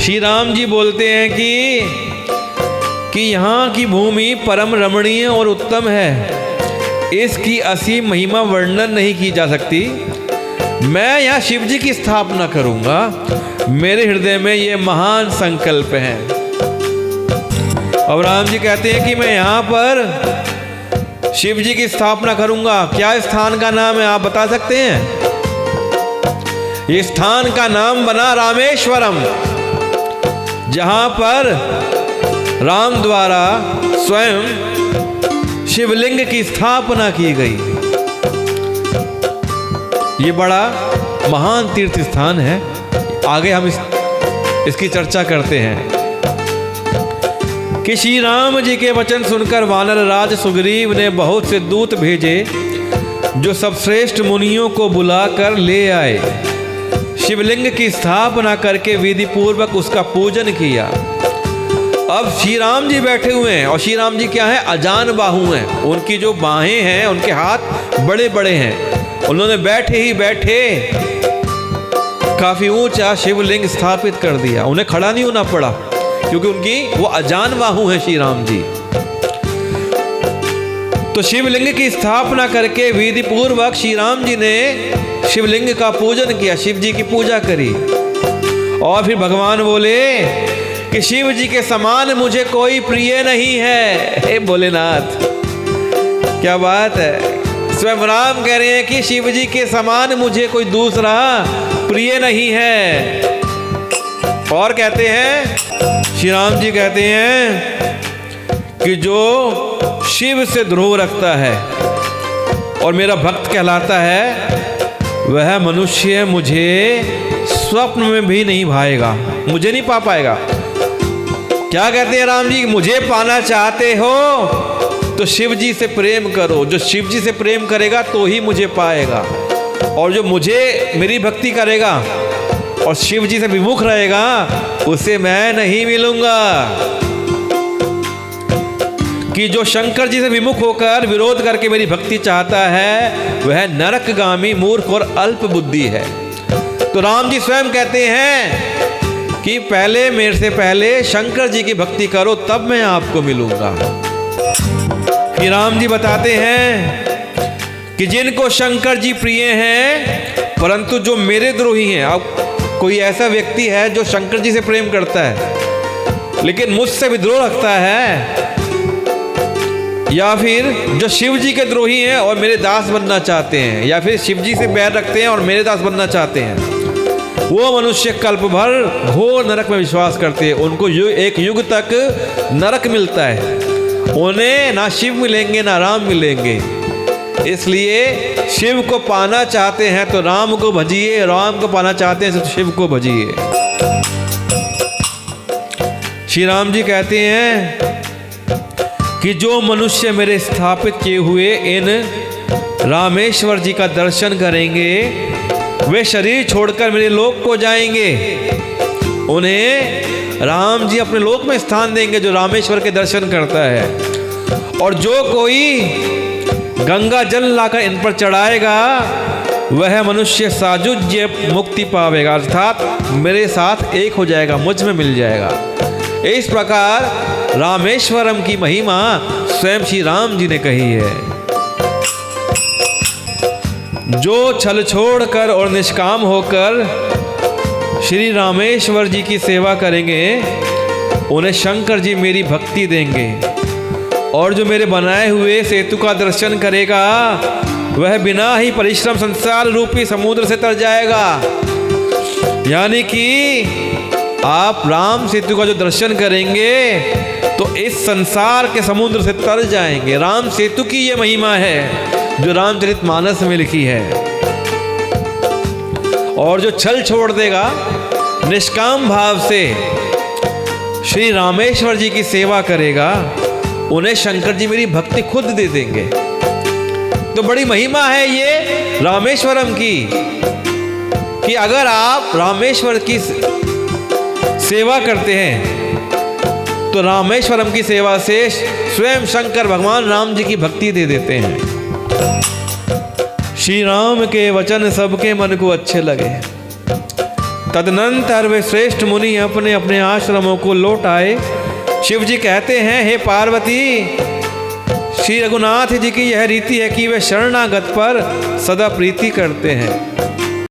श्री राम जी बोलते हैं कि यहाँ की भूमि परम रमणीय और उत्तम है, इसकी असीम महिमा वर्णन नहीं की जा सकती। मैं यहाँ शिव जी की स्थापना करूँगा, मेरे हृदय में ये महान संकल्प है। अब राम जी कहते हैं कि मैं यहाँ पर शिव जी की स्थापना करूँगा। क्या स्थान का नाम है, आप बता सकते हैं? इस स्थान का नाम बना रामेश्वरम, जहां पर राम द्वारा स्वयं शिवलिंग की स्थापना की गई। ये बड़ा महान तीर्थ स्थान है। आगे हम इसकी चर्चा करते हैं कि श्री राम जी के वचन सुनकर वानर राज सुग्रीव ने बहुत से दूत भेजे, जो सबश्रेष्ठ मुनियों को बुलाकर ले आए। शिवलिंग की स्थापना करके विधि पूर्वक उसका पूजन किया। अब श्री राम जी बैठे हुए हैं, और श्री राम जी क्या है? अजान बाहु हैं। उनकी जो बाहें हैं, उनके हाथ बड़े बड़े हैं। उन्होंने बैठे ही बैठे काफी ऊंचा शिवलिंग स्थापित कर दिया। उन्हें खड़ा नहीं होना पड़ा, क्योंकि उनकी वो अजान बाहु हैं श्री राम जी। तो शिवलिंग की स्थापना करके विधि पूर्वक श्री राम जी ने शिवलिंग का पूजन किया, शिव जी की पूजा करी। और फिर भगवान बोले कि शिव जी के समान मुझे कोई प्रिय नहीं है। हे भोलेनाथ, क्या बात है! स्वयं राम कह रहे हैं कि शिव जी के समान मुझे कोई दूसरा प्रिय नहीं है। और कहते हैं, श्री राम जी कहते हैं कि जो शिव से द्रोह रखता है और मेरा भक्त कहलाता है, वह मनुष्य मुझे स्वप्न में भी नहीं भाएगा, मुझे नहीं पा पाएगा। क्या कहते हैं राम जी? मुझे पाना चाहते हो तो शिव जी से प्रेम करो। जो शिव जी से प्रेम करेगा तो ही मुझे पाएगा, और जो मुझे मेरी भक्ति करेगा और शिव जी से विमुख रहेगा, उसे मैं नहीं मिलूंगा। कि जो शंकर जी से विमुख होकर विरोध करके मेरी भक्ति चाहता है, वह नरकगामी मूर्ख और अल्प बुद्धि है। तो राम जी स्वयं कहते हैं कि पहले मेरे से पहले शंकर जी की भक्ति करो, तब मैं आपको मिलूंगा। कि राम जी बताते हैं कि जिनको शंकर जी प्रिय हैं, परंतु जो मेरे द्रोही हैं। अब कोई ऐसा व्यक्ति है जो शंकर जी से प्रेम करता है लेकिन मुझसे विद्रोह रखता है, या फिर जो शिव जी के द्रोही हैं और मेरे दास बनना चाहते हैं, या फिर शिव जी से बैर रखते हैं और मेरे दास बनना चाहते हैं, वो मनुष्य कल्प भर घोर नरक में विश्वास करते हैं। उनको एक युग तक नरक मिलता है। उन्हें ना शिव मिलेंगे ना राम मिलेंगे। इसलिए शिव को पाना चाहते हैं तो राम को भजिए, राम को पाना चाहते हैं तो शिव को भजिए। श्री राम जी कहते हैं कि जो मनुष्य मेरे स्थापित किए हुए इन रामेश्वर जी का दर्शन करेंगे, वे शरीर छोड़कर मेरे लोक को जाएंगे। उन्हें राम जी अपने लोक में स्थान देंगे जो रामेश्वर के दर्शन करता है। और जो कोई गंगा जल लाकर इन पर चढ़ाएगा, वह मनुष्य साजुज्य मुक्ति पावेगा, अर्थात मेरे साथ एक हो जाएगा, मुझ में मिल जाएगा। इस प्रकार रामेश्वरम की महिमा स्वयं श्री राम जी ने कही है। जो छल छोड़कर और निष्काम होकर श्री रामेश्वर जी की सेवा करेंगे, उन्हें शंकर जी मेरी भक्ति देंगे। और जो मेरे बनाए हुए सेतु का दर्शन करेगा, वह बिना ही परिश्रम संसार रूपी समुद्र से तर जाएगा। यानी कि आप राम सेतु का जो दर्शन करेंगे तो इस संसार के समुद्र से तर जाएंगे। राम सेतु की ये महिमा है जो रामचरितमानस में लिखी है। और जो छल छोड़ देगा, निष्काम भाव से श्री रामेश्वर जी की सेवा करेगा, उन्हें शंकर जी मेरी भक्ति खुद दे देंगे। तो बड़ी महिमा है ये रामेश्वरम की, कि अगर आप रामेश्वर की सेवा करते हैं तो रामेश्वरम की सेवा से स्वयं शंकर भगवान राम जी की भक्ति दे देते हैं। श्री राम के वचन सबके मन को अच्छे लगे। तदनंतर वे श्रेष्ठ मुनि अपने अपने आश्रमों को लौट आए। शिव जी कहते हैं, हे पार्वती, श्री रघुनाथ जी की यह रीति है कि वे शरणागत पर सदा प्रीति करते हैं।